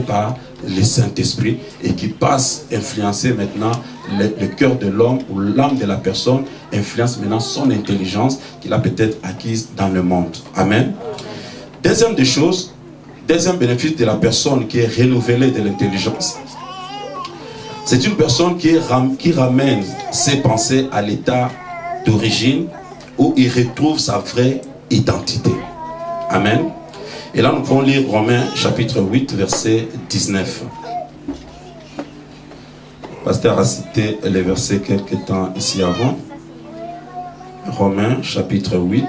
par le Saint-Esprit et qui passe influencer maintenant le cœur de l'homme ou l'âme de la personne, influence maintenant son intelligence qu'il a peut-être acquise dans le monde. Amen. Deuxième des choses, deuxième bénéfice de la personne qui est renouvelée de l'intelligence, c'est une personne qui ramène ses pensées à l'état d'origine où il retrouve sa vraie identité. Amen. Et là, nous pouvons lire Romains chapitre 8, verset 19. Le pasteur a cité les versets quelques temps ici avant. Romains chapitre 8,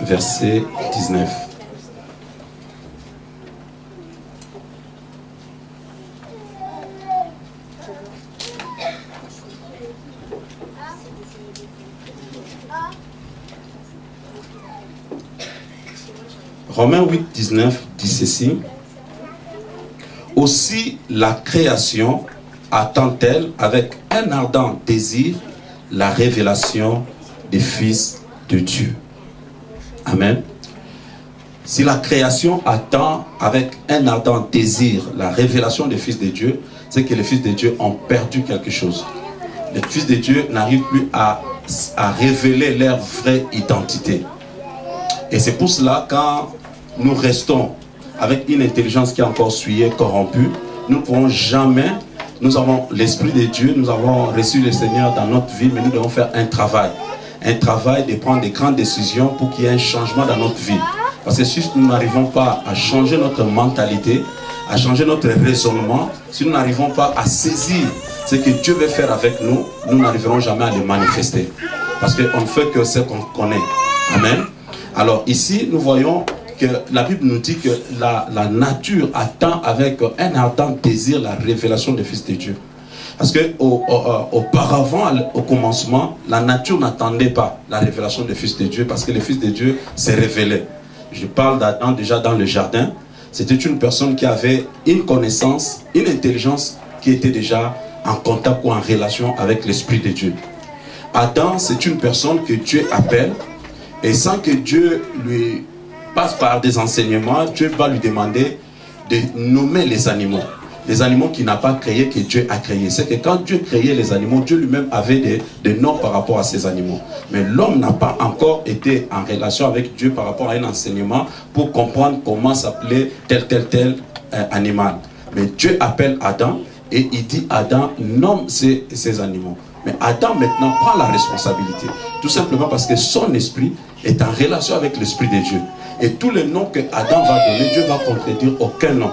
verset 19. Romains 8, 19 dit ceci. Aussi la création attend-elle avec un ardent désir la révélation des fils de Dieu. Amen. Si la création attend avec un ardent désir la révélation des fils de Dieu, c'est que les fils de Dieu ont perdu quelque chose. Les fils de Dieu n'arrivent plus à révéler leur vraie identité. Et c'est pour cela, quand nous restons avec une intelligence qui est encore souillée, corrompue, nous ne pourrons jamais, nous avons l'Esprit de Dieu, nous avons reçu le Seigneur dans notre vie, mais nous devons faire un travail de prendre des grandes décisions pour qu'il y ait un changement dans notre vie. Parce que si nous n'arrivons pas à changer notre mentalité, à changer notre raisonnement, si nous n'arrivons pas à saisir ce que Dieu veut faire avec nous, nous n'arriverons jamais à le manifester. Parce qu'on ne fait que ce qu'on connaît. Amen. Alors ici, nous voyons que la Bible nous dit que la nature attend avec un ardent désir la révélation des fils de Dieu. Parce que auparavant, au commencement, la nature n'attendait pas la révélation des fils de Dieu parce que les fils de Dieu s'est révélé. Je parle d'Adam déjà dans le jardin. C'était une personne qui avait une connaissance, une intelligence qui était déjà en contact ou en relation avec l'Esprit de Dieu. Adam, c'est une personne que Dieu appelle et sans que Dieu lui passe par des enseignements, Dieu va lui demander de nommer les animaux. Les animaux qu'il n'a pas créés, que Dieu a créés. C'est que quand Dieu créait les animaux, Dieu lui-même avait des noms par rapport à ces animaux. Mais l'homme n'a pas encore été en relation avec Dieu par rapport à un enseignement pour comprendre comment s'appelait tel animal. Mais Dieu appelle Adam et il dit Adam, nomme ces animaux. Mais Adam maintenant prend la responsabilité. Tout simplement parce que son esprit est en relation avec l'Esprit de Dieu. Et tous les noms que Adam va donner, Dieu va contredire aucun nom.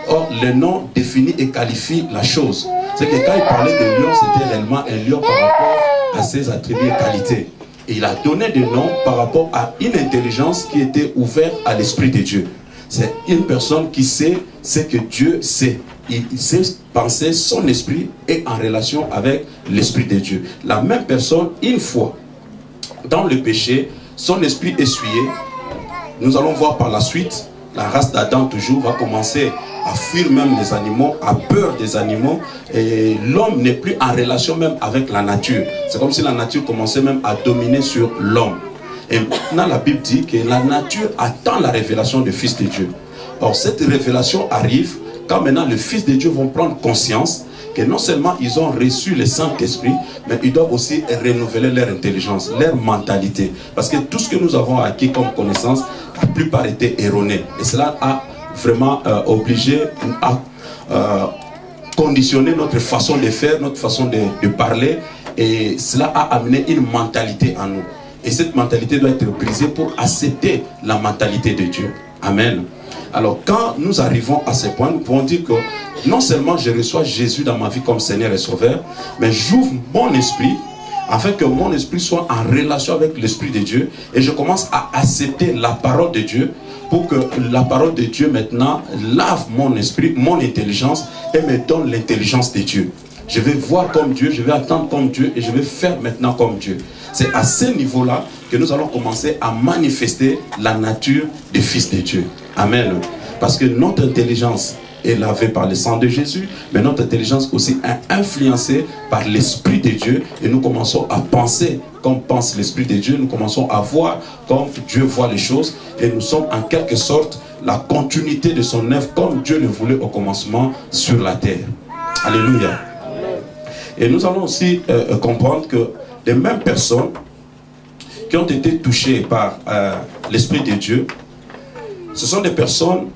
Or, le nom définit et qualifie la chose. C'est que quand il parlait de lion, c'était réellement un lion par rapport à ses attributs et qualités. Et il a donné des noms par rapport à une intelligence qui était ouverte à l'Esprit de Dieu. C'est une personne qui sait ce que Dieu sait. Il sait penser, son esprit est en relation avec l'Esprit de Dieu. La même personne, une fois dans le péché, son esprit est souillé. Nous allons voir par la suite, la race d'Adam toujours va commencer à fuir même les animaux, à peur des animaux. Et l'homme n'est plus en relation même avec la nature. C'est comme si la nature commençait même à dominer sur l'homme. Et maintenant la Bible dit que la nature attend la révélation du Fils de Dieu. Or cette révélation arrive quand maintenant les fils de Dieu vont prendre conscience que non seulement ils ont reçu le Saint-Esprit, mais ils doivent aussi renouveler leur intelligence, leur mentalité. Parce que tout ce que nous avons acquis comme connaissance, la plupart étaient erronés. Et cela a vraiment obligé à conditionner notre façon de faire, notre façon de parler. Et cela a amené une mentalité en nous. Et cette mentalité doit être brisée pour accepter la mentalité de Dieu. Amen. Alors quand nous arrivons à ce point, nous pouvons dire que non seulement je reçois Jésus dans ma vie comme Seigneur et Sauveur, mais j'ouvre mon esprit afin que mon esprit soit en relation avec l'Esprit de Dieu et je commence à accepter la parole de Dieu pour que la parole de Dieu maintenant lave mon esprit, mon intelligence et me donne l'intelligence de Dieu. Je vais voir comme Dieu, je vais attendre comme Dieu et je vais faire maintenant comme Dieu. C'est à ce niveau-là que nous allons commencer à manifester la nature des fils de Dieu. Amen. Parce que notre intelligence est lavée par le sang de Jésus, mais notre intelligence aussi est influencée par l'Esprit de Dieu et nous commençons à penser comme pense l'Esprit de Dieu, nous commençons à voir comme Dieu voit les choses et nous sommes en quelque sorte la continuité de son œuvre comme Dieu le voulait au commencement sur la terre. Alléluia. Et nous allons aussi comprendre que les mêmes personnes qui ont été touchées par l'Esprit de Dieu, ce sont des personnes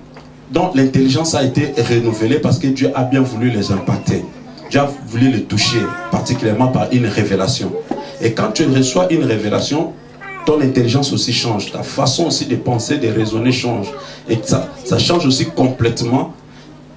dont l'intelligence a été renouvelée parce que Dieu a bien voulu les impacter. Dieu a voulu les toucher, particulièrement par une révélation. Et quand tu reçois une révélation, ton intelligence aussi change, ta façon aussi de penser, de raisonner change. Et ça change aussi complètement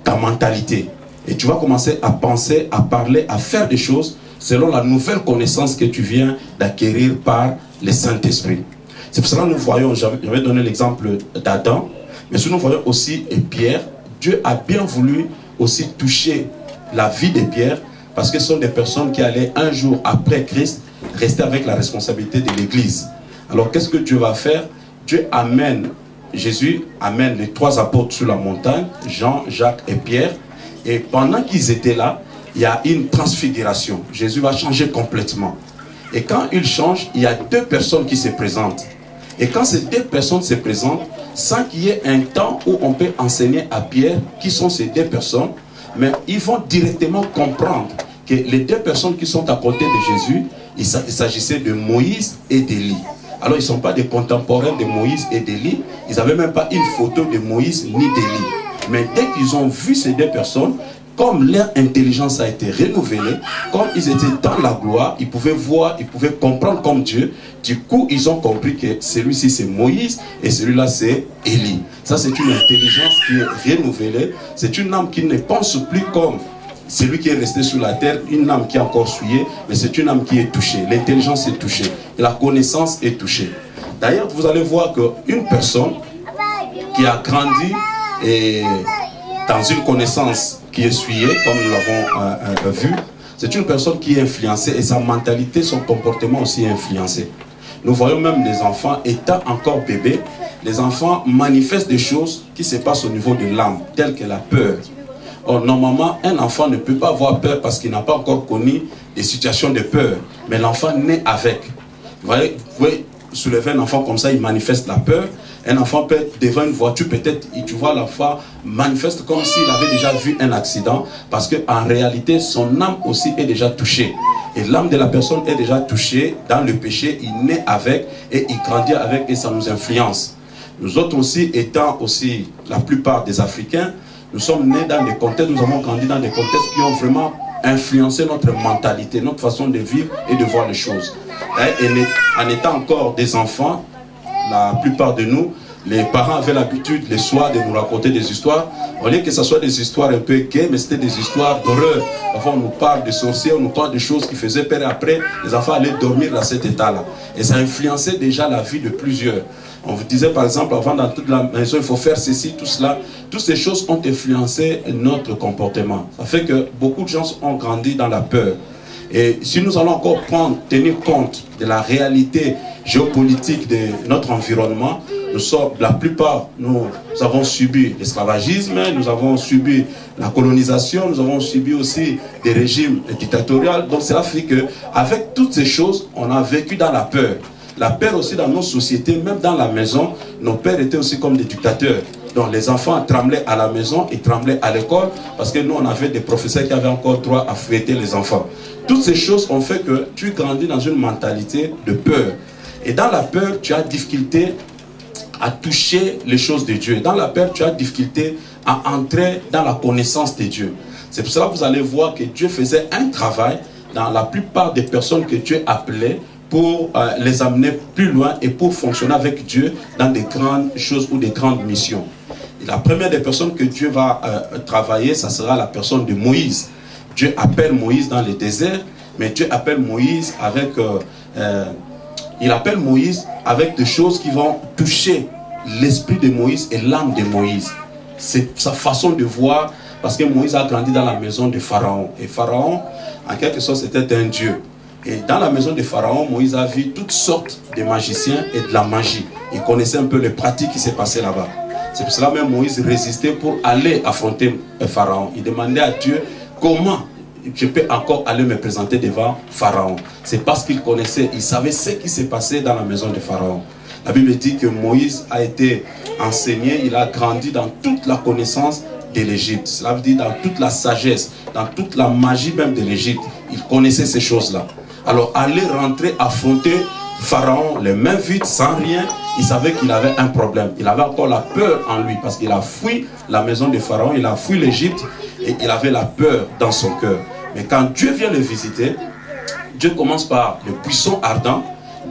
ta mentalité. Et tu vas commencer à penser, à parler, à faire des choses selon la nouvelle connaissance que tu viens d'acquérir par le Saint-Esprit. C'est pour cela que nous voyons, j'avais donné l'exemple d'Adam, mais si nous voyons aussi Pierre, Dieu a bien voulu aussi toucher la vie de Pierre, parce que ce sont des personnes qui allaient un jour après Christ rester avec la responsabilité de l'Église. Alors qu'est-ce que Dieu va faire? Jésus amène les 3 apôtres sur la montagne, Jean, Jacques et Pierre, et pendant qu'ils étaient là, il y a une transfiguration. Jésus va changer complètement. Et quand il change, il y a 2 personnes qui se présentent. Et quand ces 2 personnes se présentent, sans qu'il y ait un temps où on peut enseigner à Pierre qui sont ces 2 personnes, mais ils vont directement comprendre que les 2 personnes qui sont à côté de Jésus, il s'agissait de Moïse et d'Élie. Alors ils ne sont pas des contemporains de Moïse et d'Élie, ils n'avaient même pas une photo de Moïse ni d'Élie. Mais dès qu'ils ont vu ces 2 personnes, comme leur intelligence a été renouvelée, comme ils étaient dans la gloire, ils pouvaient voir, ils pouvaient comprendre comme Dieu. Du coup, ils ont compris que celui-ci c'est Moïse et celui-là c'est Élie. Ça c'est une intelligence qui est renouvelée. C'est une âme qui ne pense plus comme celui qui est resté sur la terre, une âme qui est encore souillée, mais c'est une âme qui est touchée. L'intelligence est touchée, et la connaissance est touchée. D'ailleurs, vous allez voir qu'une personne qui a grandi et dans une connaissance qui est souillée, comme nous l'avons vu, c'est une personne qui est influencée et sa mentalité, son comportement aussi est influencé. Nous voyons même des enfants, étant encore bébés, les enfants manifestent des choses qui se passent au niveau de l'âme, telles que la peur. Or, normalement, un enfant ne peut pas avoir peur parce qu'il n'a pas encore connu des situations de peur. Mais l'enfant naît avec. Vous pouvez soulever un enfant comme ça, il manifeste la peur. Un enfant peut être devant une voiture, peut-être, tu vois l'enfant manifeste comme s'il avait déjà vu un accident. Parce qu'en réalité, son âme aussi est déjà touchée. Et l'âme de la personne est déjà touchée dans le péché. Il naît avec et il grandit avec et ça nous influence. Nous autres aussi, étant aussi la plupart des Africains, nous sommes nés dans des contextes, nous avons grandi dans des contextes qui ont vraiment influencé notre mentalité, notre façon de vivre et de voir les choses. Et en étant encore des enfants, la plupart de nous, les parents avaient l'habitude les soirs de nous raconter des histoires. Au lieu que ce soit des histoires un peu gaies, mais c'était des histoires d'horreur. Parfois on nous parle de sorciers, on nous parle de choses qui faisaient peur et après, les enfants allaient dormir dans cet état-là. Et ça influençait déjà la vie de plusieurs. On vous disait par exemple, avant dans toute la maison, il faut faire ceci, tout cela. Toutes ces choses ont influencé notre comportement. Ça fait que beaucoup de gens ont grandi dans la peur. Et si nous allons encore tenir compte de la réalité géopolitique de notre environnement, la plupart, nous avons subi l'esclavagisme, nous avons subi la colonisation, nous avons subi aussi des régimes dictatoriaux. Donc cela fait qu'avec toutes ces choses, on a vécu dans la peur. La peur aussi dans nos sociétés, même dans la maison, nos pères étaient aussi comme des dictateurs. Donc les enfants tremblaient à la maison et tremblaient à l'école parce que nous on avait des professeurs qui avaient encore droit à fouetter les enfants. Toutes ces choses ont fait que tu grandis dans une mentalité de peur. Et dans la peur, tu as difficulté à toucher les choses de Dieu. Dans la peur, tu as difficulté à entrer dans la connaissance de Dieu. C'est pour cela que vous allez voir que Dieu faisait un travail dans la plupart des personnes que Dieu appelait pour les amener plus loin et pour fonctionner avec Dieu dans des grandes choses ou des grandes missions. Et la première des personnes que Dieu va travailler, ça sera la personne de Moïse. Dieu appelle Moïse dans le désert, mais Dieu appelle Moïse avec... il appelle Moïse avec des choses qui vont toucher l'esprit de Moïse et l'âme de Moïse. C'est sa façon de voir, parce que Moïse a grandi dans la maison de Pharaon. Et Pharaon, en quelque sorte, c'était un dieu. Et dans la maison de Pharaon, Moïse a vu toutes sortes de magiciens et de la magie. Il connaissait un peu les pratiques qui s'est passées là-bas. C'est pour cela même Moïse résistait pour aller affronter Pharaon. Il demandait à Dieu comment je peux encore aller me présenter devant Pharaon. C'est parce qu'il connaissait, il savait ce qui s'est passé dans la maison de Pharaon. La Bible dit que Moïse a été enseigné, il a grandi dans toute la connaissance de l'Égypte. Cela veut dire dans toute la sagesse, dans toute la magie même de l'Égypte. Il connaissait ces choses-là. Alors, aller rentrer, affronter Pharaon, les mains vides, sans rien, il savait qu'il avait un problème. Il avait encore la peur en lui, parce qu'il a fui la maison de Pharaon, il a fui l'Égypte, et il avait la peur dans son cœur. Mais quand Dieu vient le visiter, Dieu commence par le buisson ardent,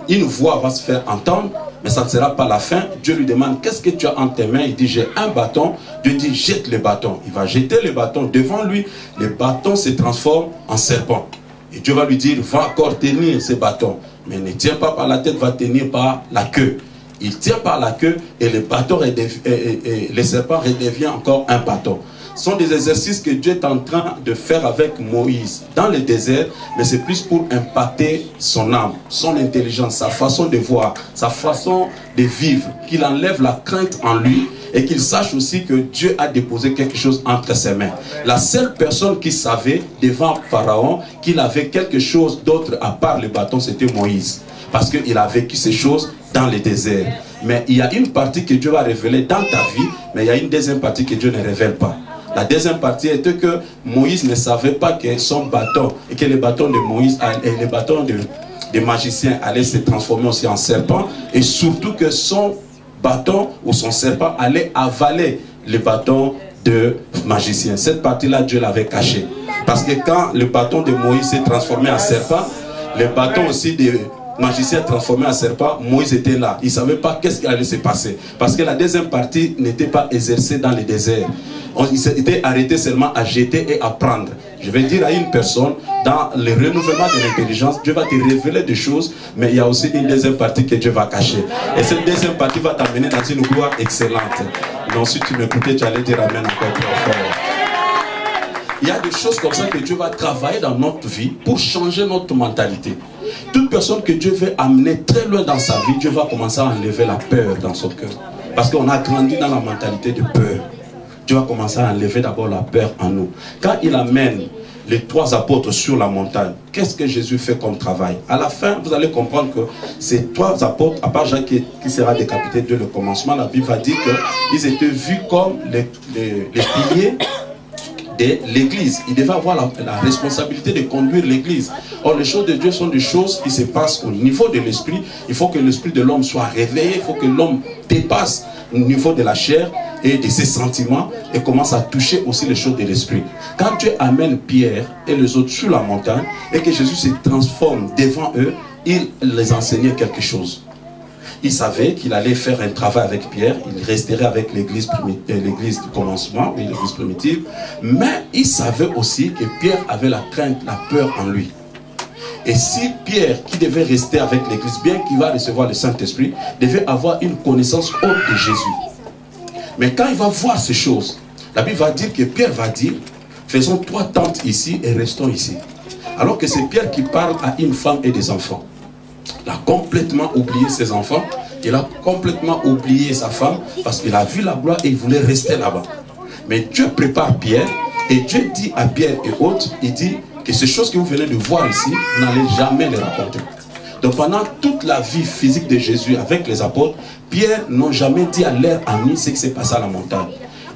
une voix va se faire entendre, mais ça ne sera pas la fin. Dieu lui demande, qu'est-ce que tu as en tes mains? Il dit, j'ai un bâton. Dieu dit, jette le bâton. Il va jeter le bâton devant lui. Le bâton se transforme en serpent. Et Dieu va lui dire, va encore tenir ce bâton. Mais ne tiens pas par la tête, va tenir par la queue. Il tient par la queue et le bâton et le serpent redevient encore un bâton. Ce sont des exercices que Dieu est en train de faire avec Moïse dans le désert, mais c'est plus pour impacter son âme, son intelligence, sa façon de voir, sa façon de vivre, qu'il enlève la crainte en lui et qu'il sache aussi que Dieu a déposé quelque chose entre ses mains. La seule personne qui savait devant Pharaon qu'il avait quelque chose d'autre à part le bâton, c'était Moïse. Parce qu'il a vécu ces choses dans le désert. Mais il y a une partie que Dieu va révéler dans ta vie, mais il y a une deuxième partie que Dieu ne révèle pas. La deuxième partie était que Moïse ne savait pas que son bâton, et que le bâton de Moïse et le bâton de magicien allait se transformer aussi en serpent, et surtout que son bâton ou son serpent allait avaler le bâton de magicien. Cette partie-là, Dieu l'avait cachée. Parce que quand le bâton de Moïse s'est transformé en serpent, le bâton aussi de magicien transformé en serpent, Moïse était là. Il ne savait pas qu'est-ce qui allait se passer. Parce que la deuxième partie n'était pas exercée dans le désert. Il s'était arrêté seulement à jeter et à prendre. Je vais dire à une personne, dans le renouvellement de l'intelligence, Dieu va te révéler des choses, mais il y a aussi une deuxième partie que Dieu va cacher. Et cette deuxième partie va t'amener dans une gloire excellente. Donc si tu m'écoutais, tu allais dire amen encore très fort. Il y a des choses comme ça que Dieu va travailler dans notre vie pour changer notre mentalité. Toute personne que Dieu veut amener très loin dans sa vie, Dieu va commencer à enlever la peur dans son cœur. Parce qu'on a grandi dans la mentalité de peur. Dieu va commencer à enlever d'abord la peur en nous. Quand il amène les 3 apôtres sur la montagne, qu'est-ce que Jésus fait comme travail? À la fin, vous allez comprendre que ces 3 apôtres, à part Jean qui sera décapité dès le commencement, la Bible va dire qu'ils étaient vus comme les piliers de l'église. Il devait avoir la responsabilité de conduire l'église. Or, les choses de Dieu sont des choses qui se passent au niveau de l'esprit. Il faut que l'esprit de l'homme soit réveillé. Il faut que l'homme dépasse au niveau de la chair et de ses sentiments et commence à toucher aussi les choses de l'esprit. Quand Dieu amène Pierre et les autres sur la montagne et que Jésus se transforme devant eux, il les enseignait quelque chose. Il savait qu'il allait faire un travail avec Pierre, il resterait avec l'église du commencement, l'église primitive, mais il savait aussi que Pierre avait la crainte, la peur en lui. Et si Pierre, qui devait rester avec l'église, bien qu'il va recevoir le Saint-Esprit, devait avoir une connaissance haute de Jésus. Mais quand il va voir ces choses, la Bible va dire que Pierre va dire, faisons 3 tentes ici et restons ici. Alors que c'est Pierre qui parle à une femme et des enfants. Il a complètement oublié ses enfants, il a complètement oublié sa femme, parce qu'il a vu la gloire et il voulait rester là-bas. Mais Dieu prépare Pierre, et Dieu dit à Pierre et autres, il dit que ces choses que vous venez de voir ici, vous n'allez jamais les raconter. Donc pendant toute la vie physique de Jésus avec les apôtres, Pierre n'ont jamais dit à leurs amis ce qui s'est passé à la montagne.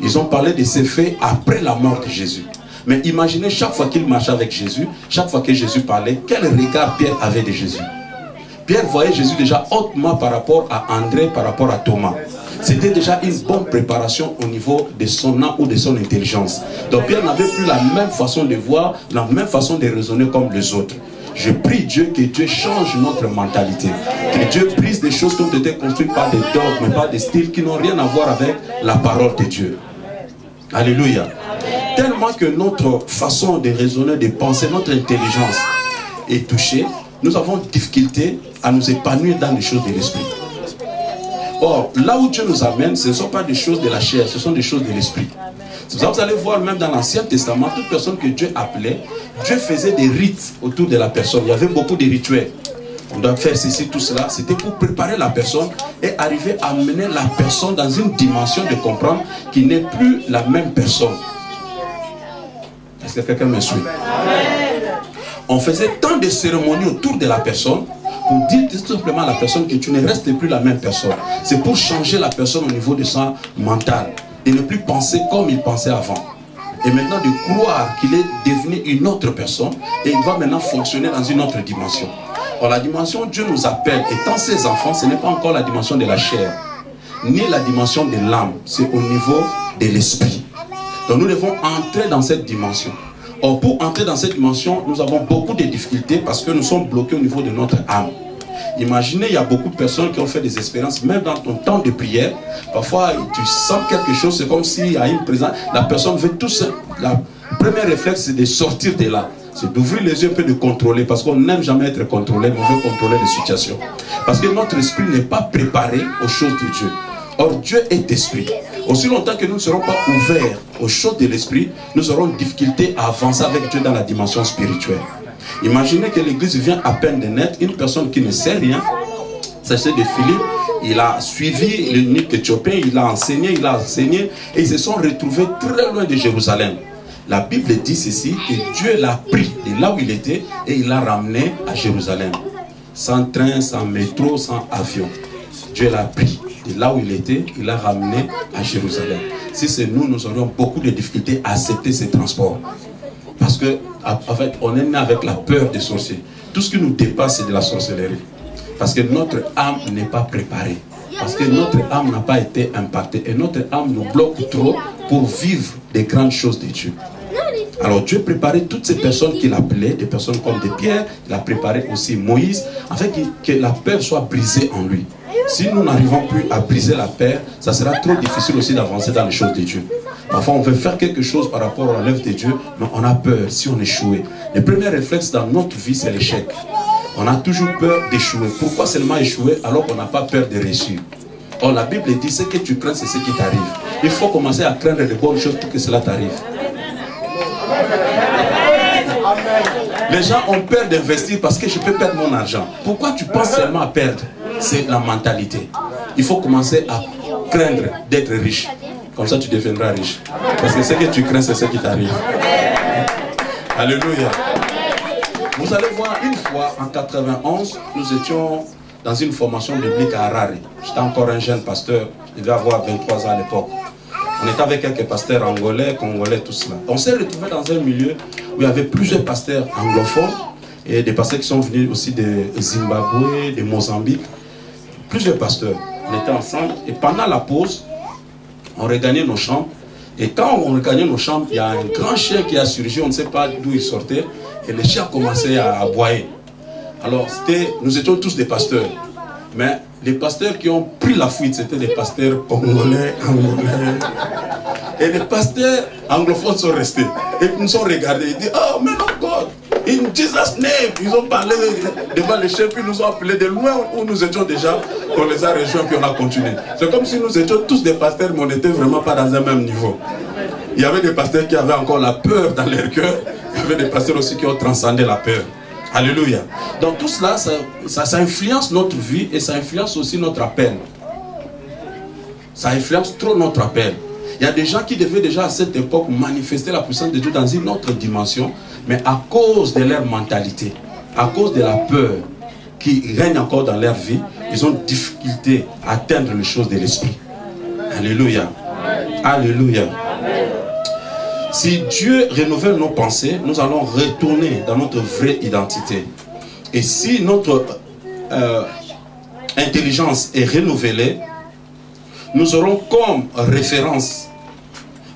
Ils ont parlé de ces faits après la mort de Jésus. Mais imaginez chaque fois qu'il marchait avec Jésus, chaque fois que Jésus parlait, quel regard Pierre avait de Jésus. Pierre voyait Jésus déjà hautement par rapport à André, par rapport à Thomas. C'était déjà une bonne préparation au niveau de son âme ou de son intelligence. Donc Pierre n'avait plus la même façon de voir, la même façon de raisonner comme les autres. Je prie Dieu que Dieu change notre mentalité. Que Dieu brise des choses qui ont été construites par des dogmes, par des styles qui n'ont rien à voir avec la parole de Dieu. Alléluia. Tellement que notre façon de raisonner, de penser, notre intelligence est touchée, nous avons difficulté à nous épanouir dans les choses de l'esprit. Or, là où Dieu nous amène, ce ne sont pas des choses de la chair, ce sont des choses de l'esprit. C'est pour ça que vous allez voir même dans l'Ancien Testament, toute personne que Dieu appelait, Dieu faisait des rites autour de la personne. Il y avait beaucoup de rituels. On doit faire ceci, tout cela. C'était pour préparer la personne et arriver à amener la personne dans une dimension de comprendre qu'il n'est plus la même personne. Est-ce que quelqu'un me suit? On faisait tant de cérémonies autour de la personne pour dire tout simplement à la personne que tu ne restes plus la même personne. C'est pour changer la personne au niveau de son mental et ne plus penser comme il pensait avant. Et maintenant de croire qu'il est devenu une autre personne et il va maintenant fonctionner dans une autre dimension. Or, la dimension Dieu nous appelle, étant ses enfants, ce n'est pas encore la dimension de la chair, ni la dimension de l'âme, c'est au niveau de l'esprit. Donc nous devons entrer dans cette dimension. Or, pour entrer dans cette dimension, nous avons beaucoup de difficultés parce que nous sommes bloqués au niveau de notre âme. Imaginez, il y a beaucoup de personnes qui ont fait des expériences, même dans ton temps de prière. Parfois, tu sens quelque chose, c'est comme s'il y a une présence. La personne veut tout ça. Le premier réflexe, c'est de sortir de là. C'est d'ouvrir les yeux et de contrôler. Parce qu'on n'aime jamais être contrôlé, mais on veut contrôler les situations. Parce que notre esprit n'est pas préparé aux choses de Dieu. Or, Dieu est esprit. Aussi longtemps que nous ne serons pas ouverts aux choses de l'esprit, nous aurons une difficulté à avancer avec Dieu dans la dimension spirituelle. Imaginez que l'église vient à peine de naître, une personne qui ne sait rien, sachez de Philippe, il a suivi l'unique éthiopien, il a enseigné, et ils se sont retrouvés très loin de Jérusalem. La Bible dit ceci, que Dieu l'a pris de là où il était et il l'a ramené à Jérusalem. Sans train, sans métro, sans avion. Dieu l'a pris de là où il était, il l'a ramené à Jérusalem. Si c'est nous, nous aurions beaucoup de difficultés à accepter ces transports. Parce que, en fait, on est né avec la peur des sorciers. Tout ce qui nous dépasse, c'est de la sorcellerie. Parce que notre âme n'est pas préparée. Parce que notre âme n'a pas été impactée. Et notre âme nous bloque trop pour vivre des grandes choses de Dieu. Alors Dieu préparait toutes ces personnes qu'il appelait, des personnes comme des Pierre. Il a préparé aussi Moïse, afin que la peur soit brisée en lui. Si nous n'arrivons plus à briser la peur, ça sera trop difficile aussi d'avancer dans les choses de Dieu. Parfois, on veut faire quelque chose par rapport à l'œuvre de Dieu, mais on a peur si on échoue. Le premier réflexe dans notre vie, c'est l'échec. On a toujours peur d'échouer. Pourquoi seulement échouer alors qu'on n'a pas peur de réussir? Or, la Bible dit, ce que tu crains, c'est ce qui t'arrive. Il faut commencer à craindre de bonnes choses pour que cela t'arrive. Les gens ont peur d'investir parce que je peux perdre mon argent. Pourquoi tu penses seulement à perdre? C'est la mentalité. Il faut commencer à craindre d'être riche. Comme ça, tu deviendras riche. Parce que ce que tu crains, c'est ce qui t'arrive. Alléluia. Vous allez voir, une fois, en 91, nous étions dans une formation biblique à Harare. J'étais encore un jeune pasteur. Je devais avoir 23 ans à l'époque. On était avec quelques pasteurs angolais, congolais, tout cela. On s'est retrouvés dans un milieu où il y avait plusieurs pasteurs anglophones et des pasteurs qui sont venus aussi de Zimbabwe, de Mozambique. Plusieurs pasteurs. On était ensemble et pendant la pause, on regagnait nos chambres. Et quand on regagnait nos chambres, il y a un grand chien qui a surgi, on ne sait pas d'où il sortait. Et le chien a commencé à aboyer. Alors, nous étions tous des pasteurs. Mais les pasteurs qui ont pris la fuite, c'était des pasteurs congolais, angolais. Et les pasteurs anglophones sont restés. Et ils nous ont regardés. Ils disent, oh, man of God, in Jesus' name. Ils ont parlé devant les chefs, puis ils nous ont appelés de loin où nous étions déjà. On les a rejoints, puis on a continué. C'est comme si nous étions tous des pasteurs, mais on n'était vraiment pas dans un même niveau. Il y avait des pasteurs qui avaient encore la peur dans leur cœur. Il y avait des pasteurs aussi qui ont transcendé la peur. Alléluia. Donc tout cela, ça influence notre vie et ça influence aussi notre appel. Ça influence trop notre appel. Il y a des gens qui devaient déjà à cette époque manifester la puissance de Dieu dans une autre dimension, mais à cause de leur mentalité, à cause de la peur qui règne encore dans leur vie, ils ont difficulté à atteindre les choses de l'esprit. Alléluia. Alléluia. Si Dieu renouvelle nos pensées, nous allons retourner dans notre vraie identité. Et si notre intelligence est renouvelée, nous aurons comme référence,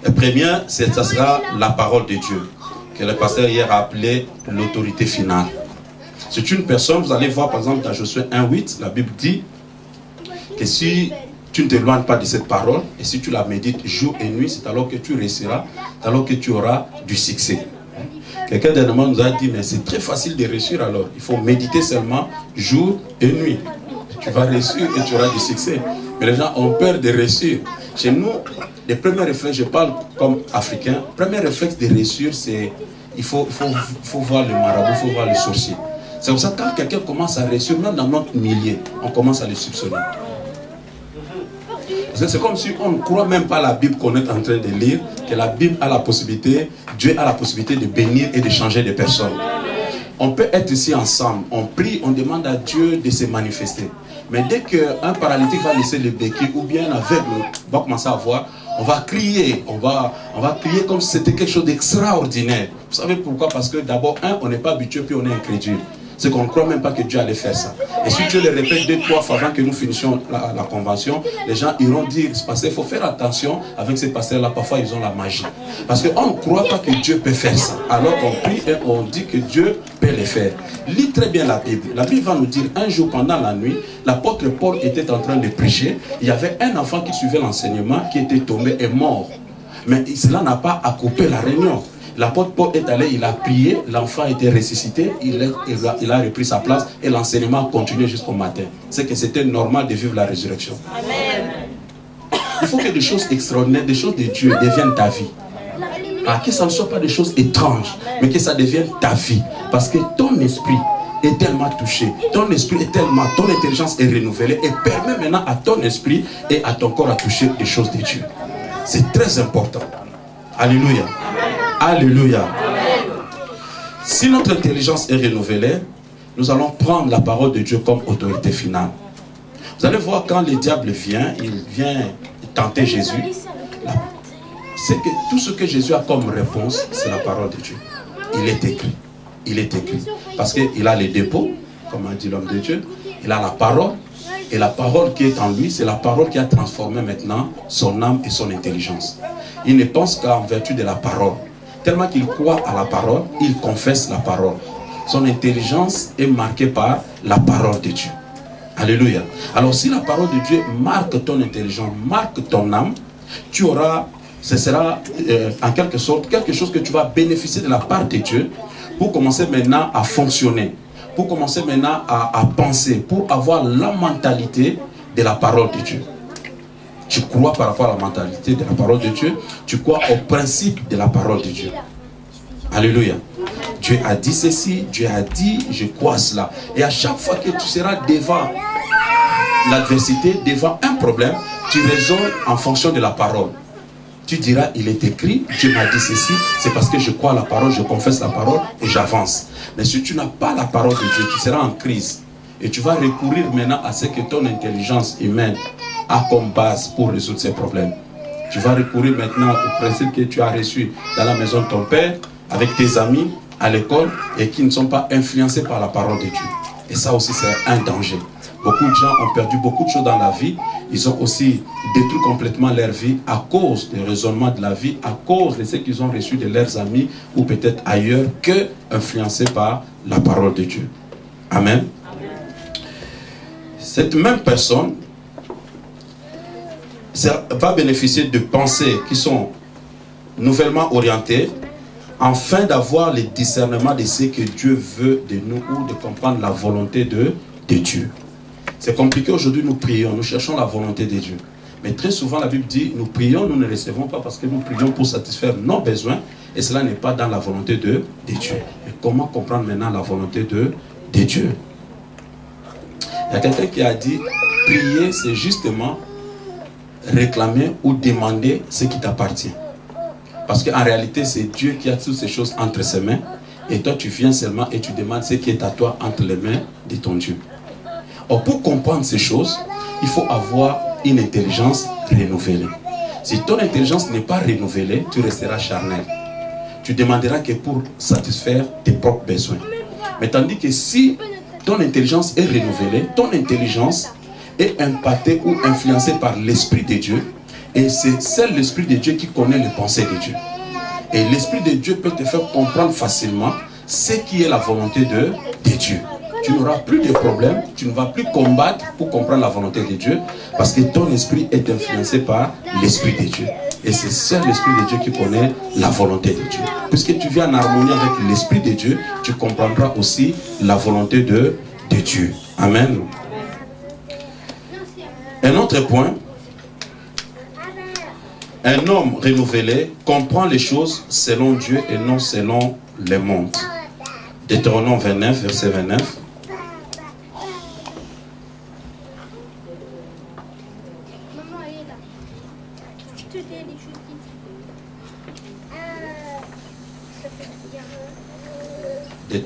la première, ça sera la parole de Dieu, que le pasteur hier a appelé l'autorité finale. C'est une personne, vous allez voir par exemple dans Josué 1:8, la Bible dit que si tu ne t'éloignes pas de cette parole, et si tu la médites jour et nuit, c'est alors que tu réussiras, c'est alors que tu auras du succès. Quelqu'un dernièrement nous a dit, mais c'est très facile de réussir alors. Il faut méditer seulement jour et nuit. Tu vas réussir et tu auras du succès. Mais les gens ont peur de réussir. Chez nous, les premiers réflexes, je parle comme africain, le premier réflexe de réussir, c'est il faut voir le marabout, il faut voir le sorcier. C'est pour ça que quand quelqu'un commence à réussir, même dans notre milieu, on commence à le soupçonner. C'est comme si on ne croit même pas à la Bible qu'on est en train de lire, que la Bible a la possibilité, Dieu a la possibilité de bénir et de changer des personnes. On peut être ici ensemble, on prie, on demande à Dieu de se manifester. Mais dès qu'un paralytique va laisser le béquille ou bien un aveugle va commencer à voir, on va crier, on va crier comme si c'était quelque chose d'extraordinaire. Vous savez pourquoi? Parce que d'abord, on n'est pas habitué, puis on est incrédule. C'est qu'on ne croit même pas que Dieu allait faire ça. Et si Dieu le répète 2-3 fois avant que nous finissions la convention, les gens iront dire, parce qu'il faut faire attention avec ces pasteurs-là, parfois ils ont la magie. Parce qu'on ne croit pas que Dieu peut faire ça. Alors on prie et on dit que Dieu peut le faire. Lis très bien la Bible. La Bible va nous dire, un jour pendant la nuit, l'apôtre Paul était en train de prêcher. Il y avait un enfant qui suivait l'enseignement, qui était tombé et mort. Mais cela n'a pas à couper la réunion. L'apôtre Paul est allé, il a prié, l'enfant a été ressuscité, il a repris sa place et l'enseignement a continué jusqu'au matin. C'est que c'était normal de vivre la résurrection. Amen. Il faut que des choses extraordinaires, des choses de Dieu deviennent ta vie. Que ça ne soit pas des choses étranges, mais que ça devienne ta vie. Parce que ton esprit est tellement touché, ton esprit est tellement, ton intelligence est renouvelée et permet maintenant à ton esprit et à ton corps à toucher des choses de Dieu. C'est très important. Alléluia. Alléluia. Si notre intelligence est renouvelée, nous allons prendre la parole de Dieu comme autorité finale. Vous allez voir quand le diable vient, il vient tenter Jésus. C'est que tout ce que Jésus a comme réponse, c'est la parole de Dieu. Il est écrit. Il est écrit. Parce qu'il a les dépôts, comme a dit l'homme de Dieu. Il a la parole. Et la parole qui est en lui, c'est la parole qui a transformé maintenant son âme et son intelligence. Il ne pense qu'en vertu de la parole. Tellement qu'il croit à la parole, il confesse la parole. Son intelligence est marquée par la parole de Dieu. Alléluia. Alors si la parole de Dieu marque ton intelligence, marque ton âme, tu auras, ce sera en quelque sorte quelque chose que tu vas bénéficier de la part de Dieu pour commencer maintenant à fonctionner, pour commencer maintenant à penser, pour avoir la mentalité de la parole de Dieu. Tu crois par rapport à la mentalité de la parole de Dieu. Tu crois au principe de la parole de Dieu. Alléluia. Dieu a dit ceci, Dieu a dit, je crois cela. Et à chaque fois que tu seras devant l'adversité, devant un problème, tu raisonnes en fonction de la parole. Tu diras, il est écrit, Dieu m'a dit ceci, c'est parce que je crois à la parole, je confesse la parole et j'avance. Mais si tu n'as pas la parole de Dieu, tu seras en crise. Et tu vas recourir maintenant à ce que ton intelligence humaine a comme base pour résoudre ces problèmes. Tu vas recourir maintenant au principe que tu as reçu dans la maison de ton père, avec tes amis, à l'école, et qui ne sont pas influencés par la parole de Dieu. Et ça aussi, c'est un danger. Beaucoup de gens ont perdu beaucoup de choses dans la vie. Ils ont aussi détruit complètement leur vie à cause des raisonnements de la vie, à cause de ce qu'ils ont reçu de leurs amis, ou peut-être ailleurs, que influencés par la parole de Dieu. Amen. Cette même personne va bénéficier de pensées qui sont nouvellement orientées afin d'avoir le discernement de ce que Dieu veut de nous ou de comprendre la volonté de Dieu. C'est compliqué aujourd'hui, nous prions, nous cherchons la volonté de Dieu. Mais très souvent la Bible dit, nous prions, nous ne recevons pas parce que nous prions pour satisfaire nos besoins et cela n'est pas dans la volonté de Dieu. Mais comment comprendre maintenant la volonté de Dieu? Il y a quelqu'un qui a dit, prier c'est justement réclamer ou demander ce qui t'appartient. Parce qu'en réalité, c'est Dieu qui a toutes ces choses entre ses mains. Et toi, tu viens seulement et tu demandes ce qui est à toi entre les mains de ton Dieu. Or, pour comprendre ces choses, il faut avoir une intelligence renouvelée. Si ton intelligence n'est pas renouvelée, tu resteras charnel. Tu demanderas que pour satisfaire tes propres besoins. Mais tandis que si ton intelligence est renouvelée, ton intelligence est impactée ou influencée par l'Esprit de Dieu. Et c'est seul l'Esprit de Dieu qui connaît les pensées de Dieu. Et l'Esprit de Dieu peut te faire comprendre facilement ce qui est la volonté de Dieu. Tu n'auras plus de problème, tu ne vas plus combattre pour comprendre la volonté de Dieu, parce que ton esprit est influencé par l'Esprit de Dieu. Et c'est seul l'Esprit de Dieu qui connaît la volonté de Dieu. Puisque tu viens en harmonie avec l'Esprit de Dieu, tu comprendras aussi la volonté de Dieu. Amen. Un autre point. Un homme renouvelé comprend les choses selon Dieu et non selon les mondes. Deutéronome 29, verset 29.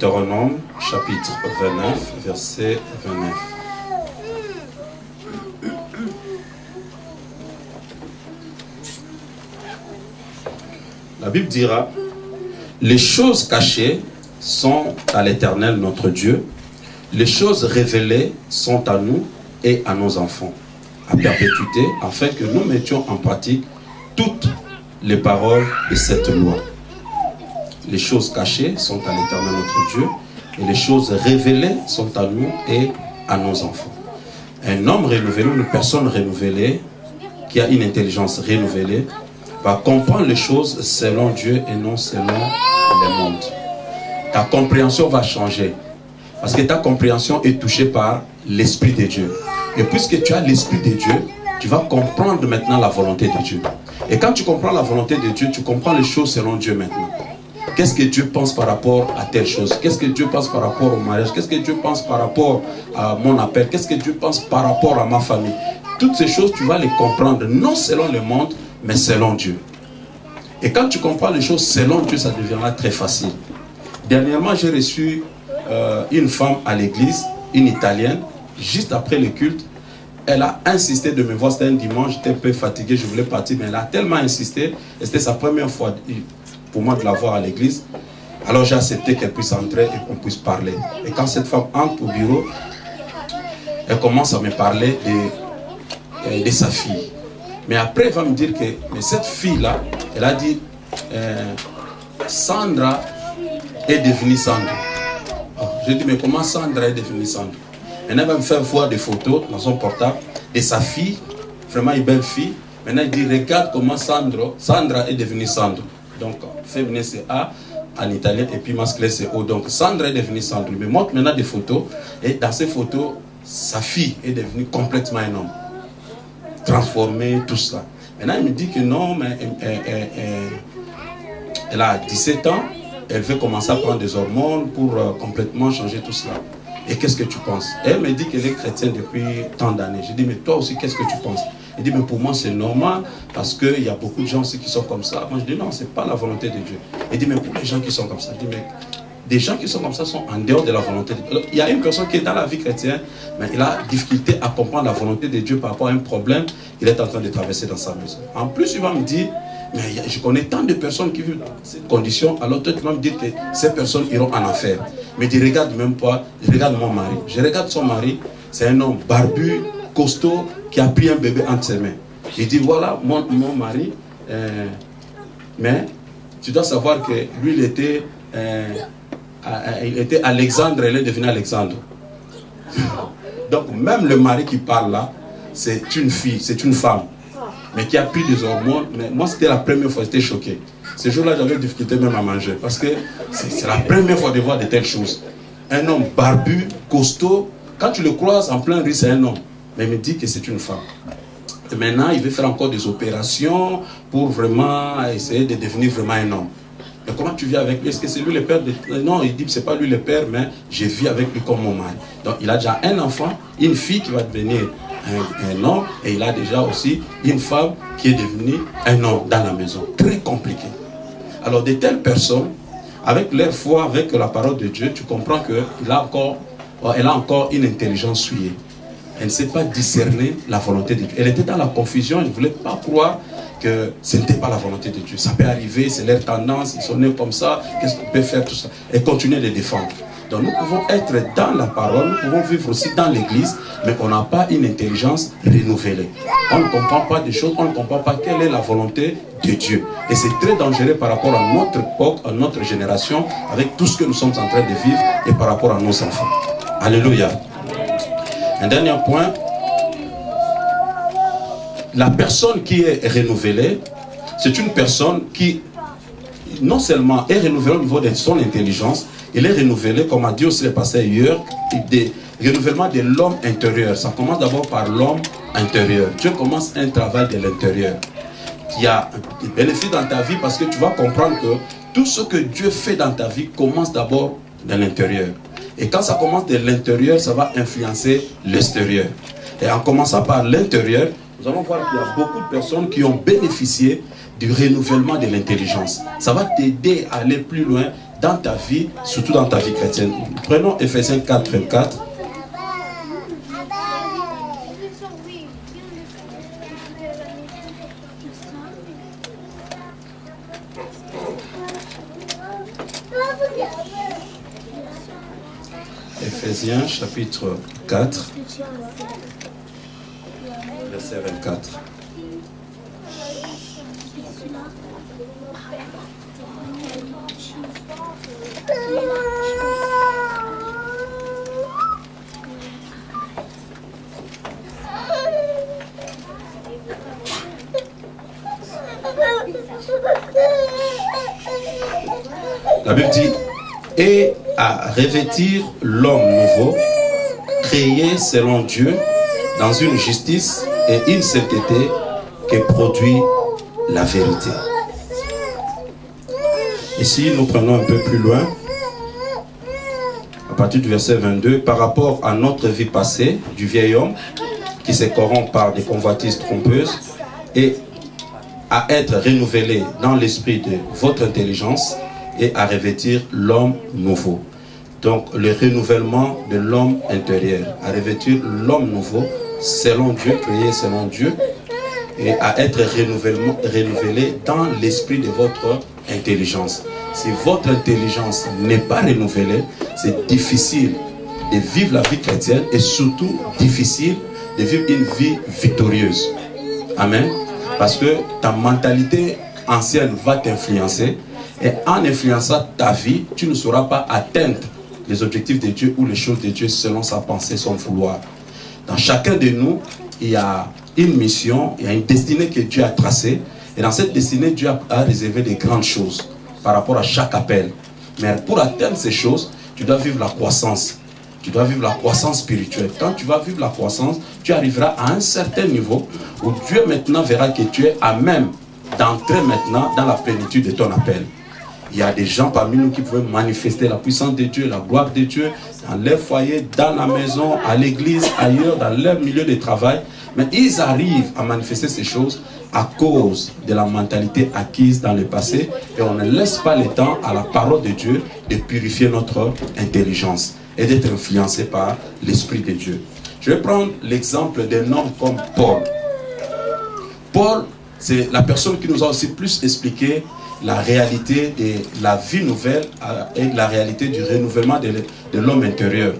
Deutéronome, chapitre 29, verset 29. La Bible dira, les choses cachées sont à l'Éternel notre Dieu, les choses révélées sont à nous et à nos enfants, à perpétuité, afin que nous mettions en pratique toutes les paroles de cette loi. Les choses cachées sont à l'Éternel notre Dieu, et les choses révélées sont à nous et à nos enfants. Un homme renouvelé, une personne renouvelée, qui a une intelligence renouvelée, va comprendre les choses selon Dieu et non selon le monde. Ta compréhension va changer. Parce que ta compréhension est touchée par l'Esprit de Dieu. Et puisque tu as l'Esprit de Dieu, tu vas comprendre maintenant la volonté de Dieu. Et quand tu comprends la volonté de Dieu, tu comprends les choses selon Dieu maintenant. Qu'est-ce que Dieu pense par rapport à telle chose? Qu'est-ce que Dieu pense par rapport au mariage? Qu'est-ce que Dieu pense par rapport à mon appel? Qu'est-ce que Dieu pense par rapport à ma famille? Toutes ces choses, tu vas les comprendre, non selon le monde, mais selon Dieu. Et quand tu comprends les choses selon Dieu, ça deviendra très facile. Dernièrement, j'ai reçu une femme à l'église, une Italienne, juste après le culte. Elle a insisté de me voir, c'était un dimanche, j'étais un peu fatigué, je voulais partir, mais elle a tellement insisté, et c'était sa première fois pour moi de la voir à l'église. Alors j'ai accepté qu'elle puisse entrer et qu'on puisse parler. Et quand cette femme entre au bureau, elle commence à me parler de sa fille. Mais après, elle va me dire que mais cette fille-là, elle a dit, Sandra est devenue Sandra. Je dis, mais comment Sandra est devenue Sandra? Maintenant, elle va me faire voir des photos dans son portable de sa fille, vraiment une belle fille. Maintenant, il dit, regarde comment Sandra est devenue Sandra. Donc, féminin c'est A en italien et puis masculin c'est O. Donc, Sandra est devenue Sandra. Il me montre maintenant des photos et dans ces photos, sa fille est devenue complètement un homme. Transformé, tout ça. Maintenant, il me dit que non, mais elle a 17 ans, elle veut commencer à prendre des hormones pour complètement changer tout cela. Et qu'est-ce que tu penses? Elle me dit qu'elle est chrétienne depuis tant d'années. Je dis, mais toi aussi, qu'est-ce que tu penses? Elle dit, mais pour moi, c'est normal, parce qu'il y a beaucoup de gens aussi qui sont comme ça. Moi, je dis, non, ce n'est pas la volonté de Dieu. Elle dit, mais pour les gens qui sont comme ça, je dis, mais des gens qui sont comme ça sont en dehors de la volonté de Dieu. Alors, il y a une personne qui est dans la vie chrétienne, mais il a difficulté à comprendre la volonté de Dieu par rapport à un problème qu'il est en train de traverser dans sa maison. En plus, il va me dire, mais je connais tant de personnes qui vivent dans cette condition, alors toi tu vas me dire que ces personnes iront en enfer. Mais je ne regarde même pas, je regarde mon mari. Je regarde son mari, c'est un homme barbu, costaud, qui a pris un bébé entre ses mains. Il dit, voilà mon mari, mais tu dois savoir que lui il était Alexandre, elle est devenue Alexandre. Donc même le mari qui parle là, c'est une fille, c'est une femme, mais qui a pris des hormones. Mais moi c'était la première fois, j'étais choqué. Ce jour-là j'avais difficulté même à manger, parce que c'est la première fois de voir de telles choses. Un homme barbu, costaud, quand tu le croises en plein rue, c'est un homme, mais il me dit que c'est une femme. Et maintenant il veut faire encore des opérations pour vraiment essayer de devenir vraiment un homme. Mais comment tu vis avec lui? Est-ce que c'est lui le père de... Non, il dit que ce n'est pas lui le père, mais je vis avec lui comme mon mari. Donc il a déjà un enfant, une fille qui va devenir un homme, et il a déjà aussi une femme qui est devenue un homme dans la maison. Très compliqué. Alors de telles personnes, avec leur foi, avec la parole de Dieu, tu comprends qu'elle a encore une intelligence souillée. Elle ne sait pas discerner la volonté de Dieu. Elle était dans la confusion, elle ne voulait pas croire que ce n'était pas la volonté de Dieu. Ça peut arriver, c'est leur tendance, ils sont nés comme ça, qu'est-ce qu'on peut faire, tout ça. Et continuer de les défendre. Donc nous pouvons être dans la parole, nous pouvons vivre aussi dans l'église, mais on n'a pas une intelligence renouvelée. On ne comprend pas des choses, on ne comprend pas quelle est la volonté de Dieu. Et c'est très dangereux par rapport à notre époque, à notre génération, avec tout ce que nous sommes en train de vivre et par rapport à nos enfants. Alléluia. Un dernier point. La personne qui est renouvelée, c'est une personne qui non seulement est renouvelée au niveau de son intelligence, il est renouvelé, comme a dit aussi le pasteur hier, des renouvellement de l'homme intérieur. Ça commence d'abord par l'homme intérieur. Dieu commence un travail de l'intérieur. Il y a des bénéfices dans ta vie parce que tu vas comprendre que tout ce que Dieu fait dans ta vie commence d'abord de l'intérieur. Et quand ça commence de l'intérieur, ça va influencer l'extérieur. Et en commençant par l'intérieur, nous allons voir qu'il y a beaucoup de personnes qui ont bénéficié du renouvellement de l'intelligence. Ça va t'aider à aller plus loin dans ta vie, surtout dans ta vie chrétienne. Prenons Ephésiens 4, 24. Ephésiens chapitre 4, verset 24. La Bible dit, et à revêtir l'homme nouveau, créé selon Dieu, dans une justice et une sainteté qui produit la vérité. Ici, nous prenons un peu plus loin, à partir du verset 22, par rapport à notre vie passée, du vieil homme, qui se corrompt par des convoitises trompeuses, et à être renouvelé dans l'esprit de votre intelligence, et à revêtir l'homme nouveau. Donc le renouvellement de l'homme intérieur, à revêtir l'homme nouveau selon Dieu, créé selon Dieu, et à être renouvelé dans l'esprit de votre intelligence. Si votre intelligence n'est pas renouvelée, c'est difficile de vivre la vie chrétienne et surtout difficile de vivre une vie victorieuse. Amen. Parce que ta mentalité ancienne va t'influencer. Et en influençant ta vie, tu ne sauras pas atteindre les objectifs de Dieu ou les choses de Dieu selon sa pensée, son vouloir. Dans chacun de nous, il y a une mission, il y a une destinée que Dieu a tracée. Et dans cette destinée, Dieu a réservé des grandes choses par rapport à chaque appel. Mais pour atteindre ces choses, tu dois vivre la croissance. Tu dois vivre la croissance spirituelle. Quand tu vas vivre la croissance, tu arriveras à un certain niveau où Dieu maintenant verra que tu es à même d'entrer maintenant dans la plénitude de ton appel. Il y a des gens parmi nous qui pouvaient manifester la puissance de Dieu, la gloire de Dieu, dans leur foyer, dans la maison, à l'église, ailleurs, dans leur milieu de travail. Mais ils arrivent à manifester ces choses à cause de la mentalité acquise dans le passé. Et on ne laisse pas le temps à la parole de Dieu de purifier notre intelligence et d'être influencé par l'Esprit de Dieu. Je vais prendre l'exemple d'un homme comme Paul. Paul, c'est la personne qui nous a aussi plus expliqué la réalité de la vie nouvelle et la réalité du renouvellement de l'homme intérieur.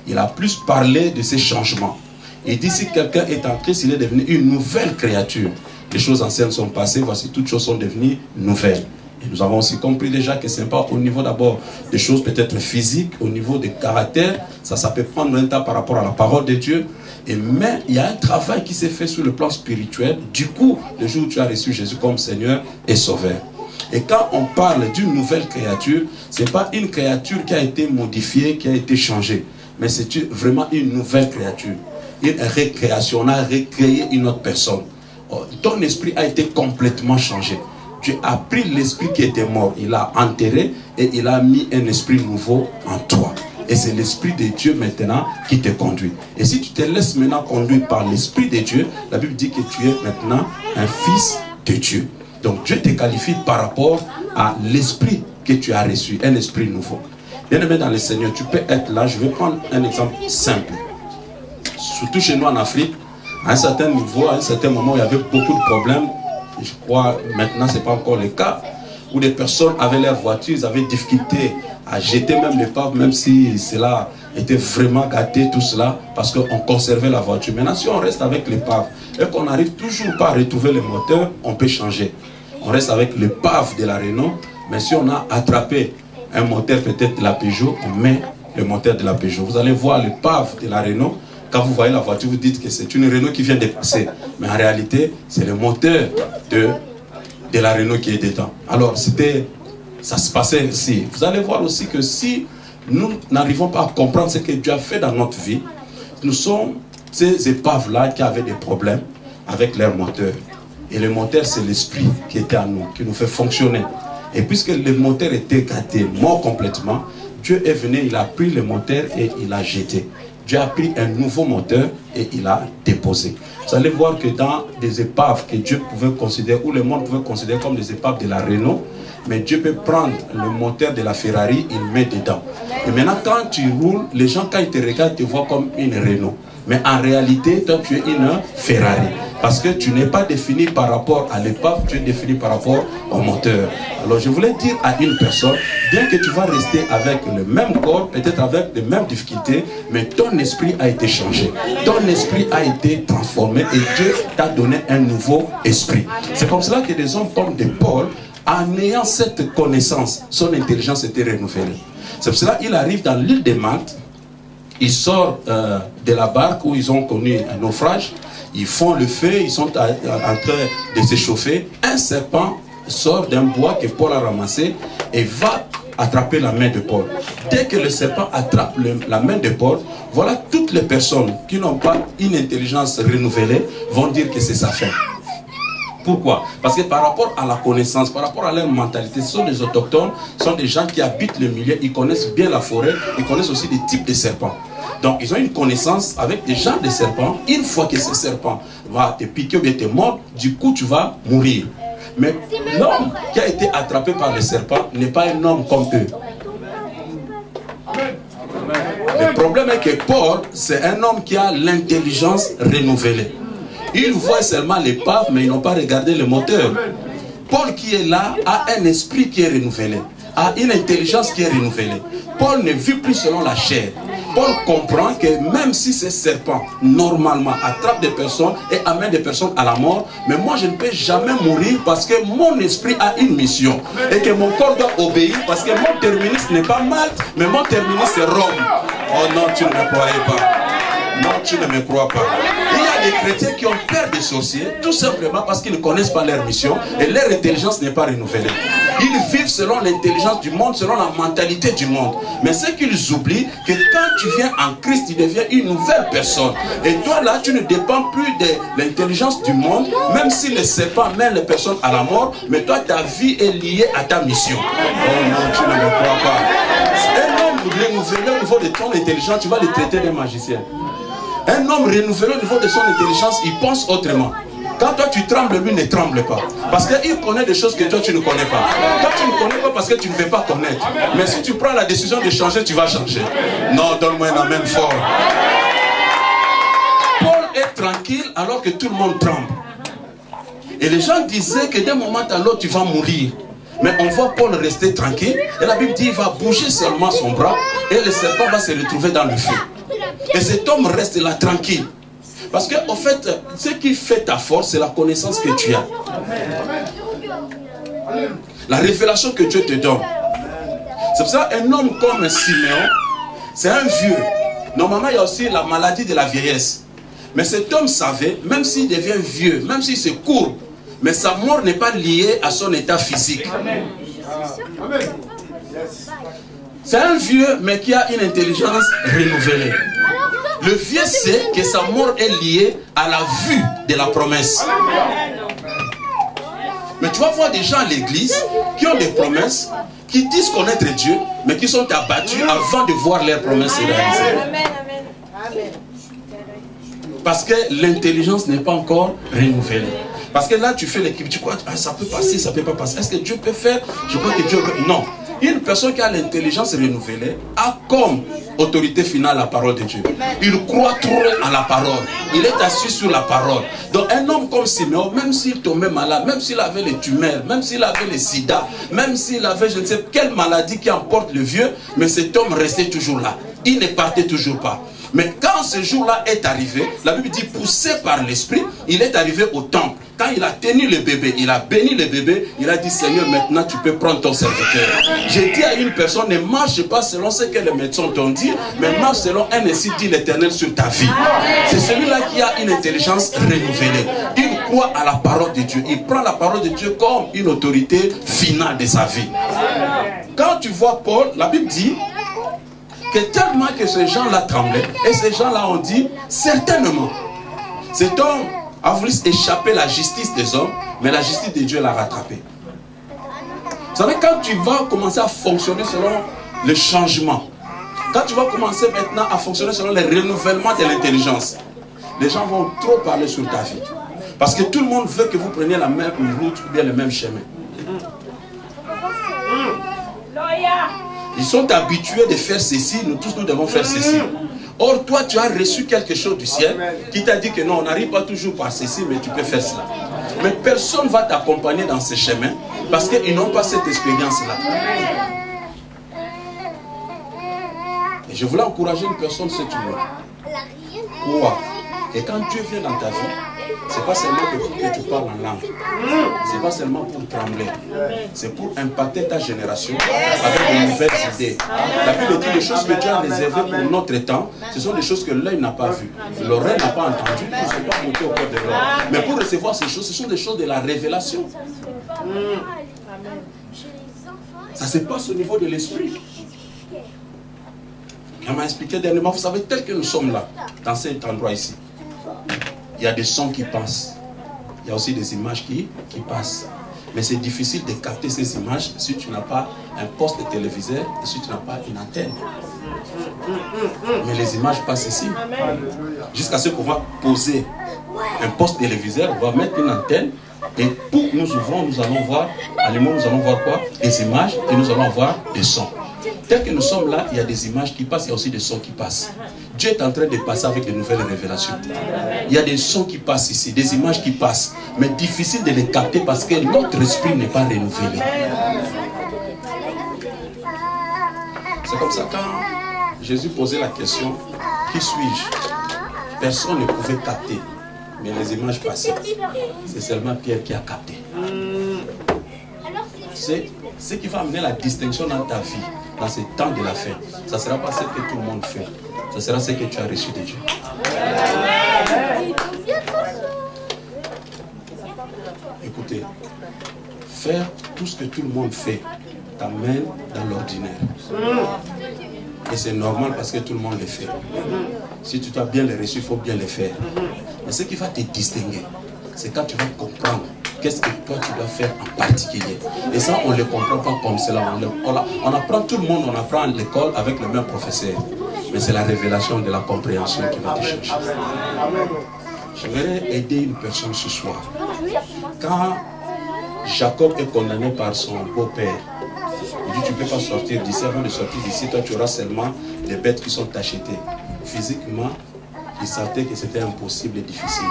Il a plus parlé de ces changements. Il dit si quelqu'un est en Christ, il est devenu une nouvelle créature. Les choses anciennes sont passées, voici toutes choses sont devenues nouvelles. Et nous avons aussi compris déjà que ce n'est pas au niveau d'abord des choses peut-être physiques, au niveau des caractères, ça peut prendre un temps par rapport à la parole de Dieu. Mais il y a un travail qui s'est fait sur le plan spirituel. Du coup, le jour où tu as reçu Jésus comme Seigneur et Sauveur. Et quand on parle d'une nouvelle créature, ce n'est pas une créature qui a été modifiée, qui a été changée. Mais c'est vraiment une nouvelle créature. Une récréation, on a recréé une autre personne. Ton esprit a été complètement changé. Dieu a pris l'esprit qui était mort, il l'a enterré et il a mis un esprit nouveau en toi. Et c'est l'esprit de Dieu maintenant qui te conduit. Et si tu te laisses maintenant conduire par l'esprit de Dieu, la Bible dit que tu es maintenant un fils de Dieu. Donc Dieu te qualifie par rapport à l'esprit que tu as reçu, un esprit nouveau. Bien-aimé dans le Seigneur, tu peux être là. Je vais prendre un exemple simple. Surtout chez nous en Afrique, à un certain niveau, à un certain moment, il y avait beaucoup de problèmes. Je crois maintenant, ce n'est pas encore le cas, où des personnes avaient leur voiture, ils avaient difficulté à jeter même l'épave, même si cela était vraiment gâté, tout cela, parce qu'on conservait la voiture. Maintenant, si on reste avec l'épave et qu'on n'arrive toujours pas à retrouver le moteur, on peut changer. On reste avec l'épave de la Renault, mais si on a attrapé un moteur peut-être de la Peugeot, on met le moteur de la Peugeot. Vous allez voir l'épave de la Renault. Quand vous voyez la voiture, vous dites que c'est une Renault qui vient de passer. Mais en réalité, c'est le moteur de la Renault qui est dedans. Alors, ça se passait ici. Vous allez voir aussi que si nous n'arrivons pas à comprendre ce que Dieu a fait dans notre vie, nous sommes ces épaves-là qui avaient des problèmes avec leur moteur. Et le moteur, c'est l'esprit qui était en nous, qui nous fait fonctionner. Et puisque le moteur était gâté, mort complètement, Dieu est venu, il a pris le moteur et il l'a jeté. Dieu a pris un nouveau moteur et il a déposé. Vous allez voir que dans des épaves que Dieu pouvait considérer, ou le monde pouvait considérer comme des épaves de la Renault, mais Dieu peut prendre le moteur de la Ferrari, il met dedans. Et maintenant, quand tu roules, les gens, quand ils te regardent, te voient comme une Renault. Mais en réalité, toi, tu es une Ferrari. Parce que tu n'es pas défini par rapport à l'épave, tu es défini par rapport au moteur. Alors, je voulais dire à une personne, bien que tu vas rester avec le même corps, peut-être avec les mêmes difficultés, mais ton esprit a été changé. Ton esprit a été transformé et Dieu t'a donné un nouveau esprit. C'est comme cela que des hommes comme de Paul, en ayant cette connaissance, son intelligence était renouvelée. C'est pour cela qu'il arrive dans l'île de Malte, il sort de la barque où ils ont connu un naufrage, ils font le feu, ils sont en train de s'échauffer. Un serpent sort d'un bois que Paul a ramassé et va attraper la main de Paul. Dès que le serpent attrape la main de Paul, voilà, toutes les personnes qui n'ont pas une intelligence renouvelée vont dire que c'est sa fin. Pourquoi? Parce que par rapport à la connaissance, par rapport à leur mentalité, ce sont des autochtones, ce sont des gens qui habitent le milieu, ils connaissent bien la forêt, ils connaissent aussi des types de serpents. Donc ils ont une connaissance avec des genres de serpents. Une fois que ce serpent va te piquer ou bien te mordre, du coup tu vas mourir. Mais l'homme qui a été attrapé par le serpent n'est pas un homme comme eux. Le problème est que Paul, c'est un homme qui a l'intelligence renouvelée. Ils voient seulement l'épave, mais ils n'ont pas regardé le moteur. Paul qui est là a un esprit qui est renouvelé, a une intelligence qui est renouvelée. Paul ne vit plus selon la chair. Paul comprend que même si ces serpents, normalement, attrapent des personnes et amènent des personnes à la mort, mais moi je ne peux jamais mourir parce que mon esprit a une mission. Et que mon corps doit obéir parce que mon terminus n'est pas Malte, mais mon terminus c'est Rome. Oh non, tu ne me croyais pas. Non, tu ne me crois pas. Il y a des chrétiens qui ont peur des sorciers, tout simplement parce qu'ils ne connaissent pas leur mission et leur intelligence n'est pas renouvelée. Ils vivent selon l'intelligence du monde, selon la mentalité du monde. Mais ce qu'ils oublient, que quand tu viens en Christ, tu deviens une nouvelle personne. Et toi là, tu ne dépends plus de l'intelligence du monde, même si le serpent mène les personnes à la mort, mais toi, ta vie est liée à ta mission. Oh non, tu ne me crois pas. Un homme renouvelé au niveau de ton intelligence, tu vas le traiter d'un magicien. Un homme renouvelé au niveau de son intelligence, il pense autrement. Quand toi tu trembles, lui ne tremble pas. Parce qu'il connaît des choses que toi tu ne connais pas. Toi tu ne connais pas parce que tu ne veux pas connaître. Mais si tu prends la décision de changer, tu vas changer. Non, donne-moi un amen fort. Paul est tranquille alors que tout le monde tremble. Et les gens disaient que d'un moment à l'autre tu vas mourir. Mais on voit Paul rester tranquille. Et la Bible dit qu'il va bouger seulement son bras. Et le serpent va se retrouver dans le feu. Et cet homme reste là tranquille. Parce que, en fait, ce qui fait ta force, c'est la connaissance que tu as. La révélation que Dieu te donne. C'est pour ça qu'un homme comme Siméon, c'est un vieux. Normalement, il y a aussi la maladie de la vieillesse. Mais cet homme savait, même s'il devient vieux, même s'il se courbe, mais sa mort n'est pas liée à son état physique. C'est un vieux, mais qui a une intelligence renouvelée. Le vieux sait que sa mort est liée à la vue de la promesse. Mais tu vas voir des gens à l'église qui ont des promesses, qui disent connaître Dieu, mais qui sont abattus avant de voir leurs promesses se réaliser. Parce que l'intelligence n'est pas encore renouvelée. Parce que là, tu fais l'équipe, tu crois, ah, ça peut passer, ça ne peut pas passer. Est-ce que Dieu peut faire? Je crois que Dieu peut. Non. Une personne qui a l'intelligence renouvelée a comme autorité finale la parole de Dieu. Il croit trop à la parole. Il est assis sur la parole. Donc un homme comme Siméon, même s'il tombait malade, même s'il avait les tumeurs, même s'il avait le sida, même s'il avait je ne sais quelle maladie qui emporte le vieux, mais cet homme restait toujours là. Il ne partait toujours pas. Mais quand ce jour-là est arrivé, la Bible dit, poussé par l'esprit, il est arrivé au temple. Quand il a tenu le bébé, il a béni le bébé, il a dit, Seigneur, maintenant tu peux prendre ton serviteur. J'ai dit à une personne, ne marche pas selon ce que les médecins t'ont dit, mais marche selon un ainsi dit l'Éternel sur ta vie. C'est celui-là qui a une intelligence renouvelée. Il croit à la parole de Dieu. Il prend la parole de Dieu comme une autorité finale de sa vie. Quand tu vois Paul, la Bible dit, que tellement que ces gens-là tremblaient, et ces gens-là ont dit, certainement, cet homme a voulu échapper à la justice des hommes, mais la justice de Dieu l'a rattrapé. Vous savez, quand tu vas commencer à fonctionner selon le changement, Quand tu vas commencer maintenant à fonctionner selon les renouvellements de l'intelligence, les gens vont trop parler sur ta vie. Parce que tout le monde veut que vous preniez la même route ou bien le même chemin. Ils sont habitués de faire ceci, nous tous nous devons faire ceci. Or, toi, tu as reçu quelque chose du ciel qui t'a dit que non, on n'arrive pas toujours par ceci, mais tu peux faire cela. Mais personne ne va t'accompagner dans ce chemin parce qu'ils n'ont pas cette expérience-là. Et je voulais encourager une personne ce jour. Quoi? Et quand Dieu vient dans ta vie, ce n'est pas seulement pour que tu parles en langue. Ce n'est pas seulement pour trembler. C'est pour impacter ta génération avec de nouvelles idées. La Bible dit les choses que Dieu a réservées pour notre temps, ce sont des choses que l'œil n'a pas vues, l'oreille n'a pas entendues, ne sont pas montées au cœur de l'homme. Mais pour recevoir ces choses, ce sont des choses de la révélation. Ça se passe au niveau de l'esprit. On m'a expliqué dernièrement, vous savez, tel que nous sommes là, dans cet endroit ici, il y a des sons qui passent. Il y a aussi des images qui passent. Mais c'est difficile de capter ces images si tu n'as pas un poste de téléviseur et si tu n'as pas une antenne. Mais les images passent ici. Jusqu'à ce qu'on va poser un poste téléviseur, on va mettre une antenne. Et pour nous ouvrons, nous allons voir, nous allons voir quoi? Des images et nous allons voir des sons. Tel que nous sommes là, il y a des images qui passent, il y a aussi des sons qui passent. Dieu est en train de passer avec de nouvelles révélations. Il y a des sons qui passent ici, des images qui passent, mais difficile de les capter parce que notre esprit n'est pas renouvelé. C'est comme ça quand Jésus posait la question, qui suis-je? Personne ne pouvait capter, mais les images passaient. C'est seulement Pierre qui a capté. C'est ce qui va amener la distinction dans ta vie, dans ce temps de la fin. Ça ne sera pas ce que tout le monde fait. Ça sera ce que tu as reçu de Dieu. Écoutez, faire tout ce que tout le monde fait t'amène dans l'ordinaire. Et c'est normal parce que tout le monde le fait. Si tu dois bien le reçu, il faut bien le faire. Mais ce qui va te distinguer, c'est quand tu vas comprendre qu'est-ce que toi tu dois faire en particulier. Et ça, on ne le comprend pas comme cela. On apprend tout le monde, on apprend à l'école avec le même professeur. Mais c'est la révélation de la compréhension qui va te changer. Je voudrais aider une personne ce soir. Quand Jacob est condamné par son beau-père, il dit tu ne peux pas sortir d'ici. Avant de sortir d'ici, toi tu auras seulement les bêtes qui sont achetées. Physiquement, il sentait que c'était impossible et difficile.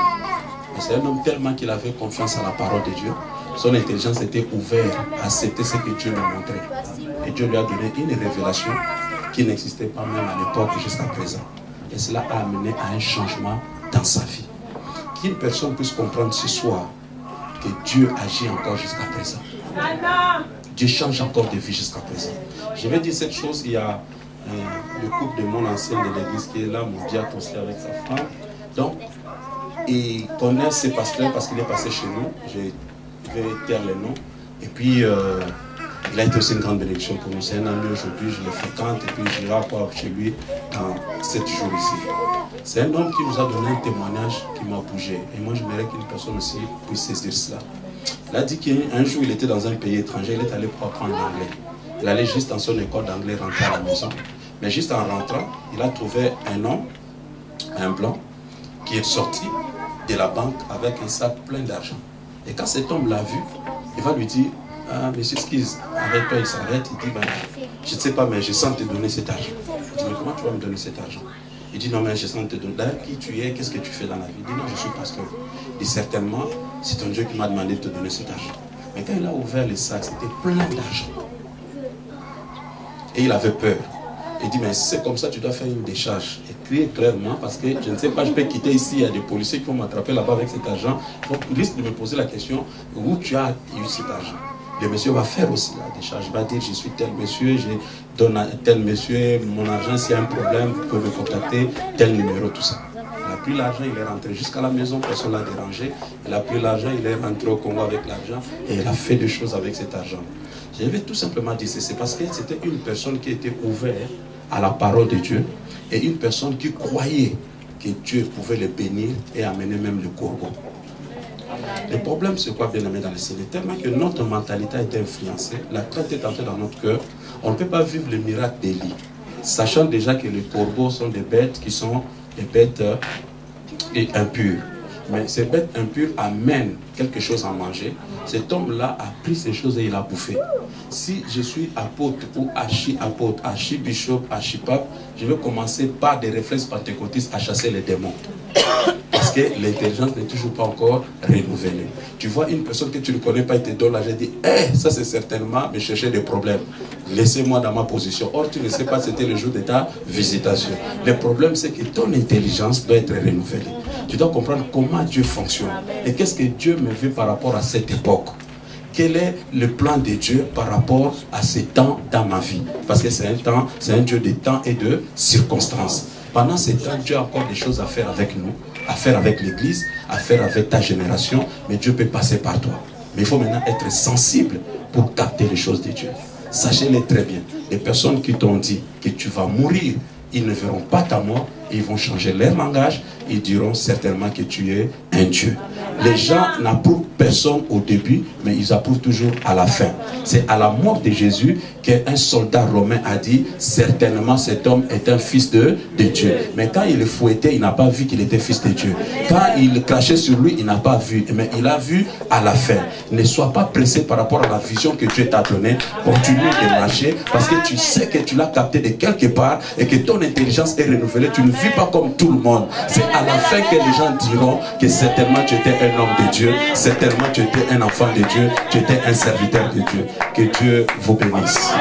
C'est un homme tellement qu'il avait confiance en la parole de Dieu. Son intelligence était ouverte à accepter ce que Dieu lui montrait. Et Dieu lui a donné une révélation qui n'existait pas même à l'époque jusqu'à présent. Et cela a amené à un changement dans sa vie. Qu'une personne puisse comprendre ce soir que Dieu agit encore jusqu'à présent. Dieu change encore de vie jusqu'à présent. Je vais dire cette chose, il y a le couple de mon ancienne de l'église qui est là, mon diacre aussi avec sa femme. Donc, ils connaissent ces pasteurs parce qu'il est passé chez nous. Je vais taire les noms. Et puis, il a été aussi une grande bénédiction pour nous. C'est un ami aujourd'hui, je le fréquente et puis j'irai encore chez lui dans 7 jours ici. C'est un homme qui nous a donné un témoignage qui m'a bougé. Et moi, j'aimerais qu'une personne aussi puisse saisir cela. Il a dit qu'un jour, il était dans un pays étranger, il est allé pour apprendre l'anglais. Il allait juste dans son école d'anglais rentrer à la maison. Mais juste en rentrant, il a trouvé un homme, un blanc, qui est sorti de la banque avec un sac plein d'argent. Et quand cet homme l'a vu, il va lui dire, ah, monsieur Skiz, arrête-toi, il s'arrête. Il dit, ben, je ne sais pas, mais je sens te donner cet argent. Il dit, mais comment tu vas me donner cet argent? Il dit, non, mais je sens te donner. D'ailleurs, qui tu es, qu'est-ce que tu fais dans la vie? Il dit, non, je suis pasteur. Il dit, certainement, c'est ton Dieu qui m'a demandé de te donner cet argent. Mais quand il a ouvert le sac, c'était plein d'argent. Et il avait peur. Il dit, mais si c'est comme ça, tu dois faire une décharge. Et crier clairement, parce que je ne sais pas, je peux quitter ici, il y a des policiers qui vont m'attraper là-bas avec cet argent. Donc, il risque de me poser la question, où tu as eu cet argent? Le monsieur va faire aussi la décharge. Il va dire, je suis tel monsieur, je donne à tel monsieur mon argent, s'il y a un problème, vous pouvez me contacter, tel numéro, tout ça. Il a pris l'argent, il est rentré jusqu'à la maison, personne ne l'a dérangé. Il a pris l'argent, il est rentré au Congo avec l'argent et il a fait des choses avec cet argent. Je vais tout simplement dire, c'est parce que c'était une personne qui était ouverte à la parole de Dieu et une personne qui croyait que Dieu pouvait le bénir et amener même le corbeau. Le problème, c'est quoi, bien aimé dans le Seigneur? Tellement que notre mentalité est influencée, la crainte est entrée dans notre cœur, on ne peut pas vivre le miracle d'Élie sachant déjà que les corbeaux sont des bêtes qui sont des bêtes impures. Mais ces bêtes impures amènent quelque chose à manger. Cet homme-là a pris ces choses et il a bouffé. Si je suis apôtre ou archi-apôtre, archi-bishop, archi-pape, je vais commencer par des réflexes pentecôtistes à chasser les démons. Parce que l'intelligence n'est toujours pas encore renouvelée. Tu vois une personne que tu ne connais pas, il te donne la dit, ça c'est certainement me chercher des problèmes. Laissez-moi dans ma position. Or, tu ne sais pas, c'était le jour de ta visitation. Le problème, c'est que ton intelligence doit être renouvelée. Tu dois comprendre comment Dieu fonctionne. Et qu'est-ce que Dieu me veut par rapport à cette époque. Quel est le plan de Dieu par rapport à ces temps dans ma vie? Parce que c'est un temps, c'est un Dieu de temps et de circonstances. Pendant ces temps, Dieu a encore des choses à faire avec nous, à faire avec l'Église, à faire avec ta génération, mais Dieu peut passer par toi. Mais il faut maintenant être sensible pour capter les choses de Dieu. Sachez-le très bien, les personnes qui t'ont dit que tu vas mourir, ils ne verront pas ta mort, ils vont changer leur langage, ils diront certainement que tu es un Dieu. Les gens n'approuvent personne au début, mais ils approuvent toujours à la fin. C'est à la mort de Jésus qu'un soldat romain a dit, certainement cet homme est un fils de Dieu. Mais quand il le fouettait, il n'a pas vu qu'il était fils de Dieu. Quand il crachait sur lui, il n'a pas vu, mais il a vu à la fin. Ne sois pas pressé par rapport à la vision que Dieu t'a donnée. Continue de marcher parce que tu sais que tu l'as capté de quelque part et que ton intelligence est renouvelée. Tu ne vis pas comme tout le monde. C'est à la fin que les gens diront que certainement tu étais un homme de Dieu, certainement tu étais un enfant de Dieu, tu étais un serviteur de Dieu. Que Dieu vous bénisse.